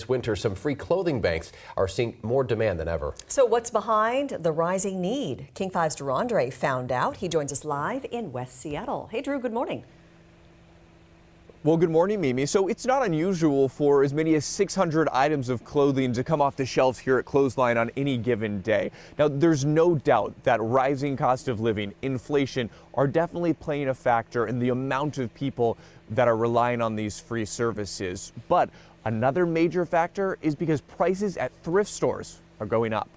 This winter, some free clothing banks are seeing more demand than ever. So what's behind the rising need? King 5's Durandre found out. He joins us live in West Seattle. Hey, Drew, good morning. Well, good morning, Mimi. So it's not unusual for as many as 600 items of clothing to come off the shelves here at Clothesline on any given day. Now, there's no doubt that rising cost of living, inflation are definitely playing a factor in the amount of people that are relying on these free services. But another major factor is because prices at thrift stores are going up.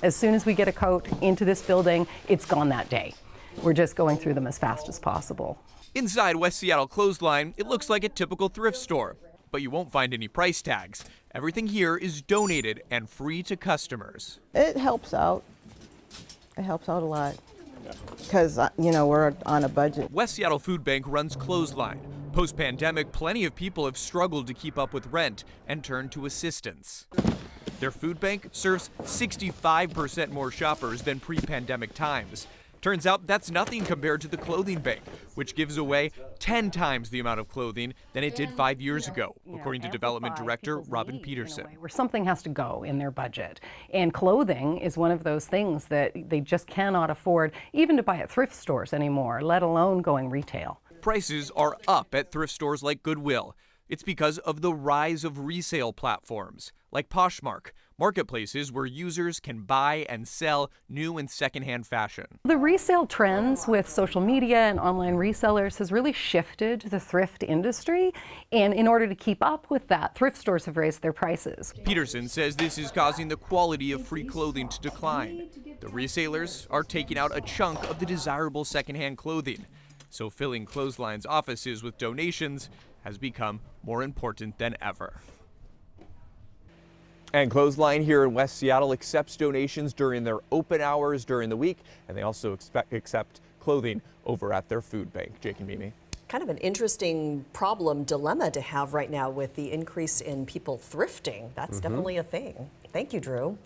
As soon as we get a coat into this building, it's gone that day. We're just going through them as fast as possible. Inside West Seattle Clothesline, it looks like a typical thrift store, but you won't find any price tags. Everything here is donated and free to customers. It helps out. It helps out a lot because, we're on a budget. West Seattle Food Bank runs Clothesline. Post-pandemic, plenty of people have struggled to keep up with rent and turned to assistance. Their food bank serves 65% more shoppers than pre-pandemic times. Turns out that's nothing compared to the clothing bank, which gives away 10 times the amount of clothing than it did 5 years ago, according to Development Director Robin Peterson. Where something has to go in their budget. And clothing is one of those things that they just cannot afford even to buy at thrift stores anymore, let alone going retail. Prices are up at thrift stores like Goodwill. It's because of the rise of resale platforms like Poshmark, marketplaces where users can buy and sell new and secondhand fashion. The resale trends with social media and online resellers has really shifted the thrift industry, and in order to keep up with that, thrift stores have raised their prices. Peterson says this is causing the quality of free clothing to decline. The resellers are taking out a chunk of the desirable secondhand clothing, so filling Clothesline's offices with donations has become more important than ever. And Clothesline here in West Seattle accepts donations during their open hours during the week, and they also accept clothing over at their food bank. Jake and Mimi. Kind of an interesting dilemma to have right now with the increase in people thrifting. That's definitely a thing. Thank you, Drew.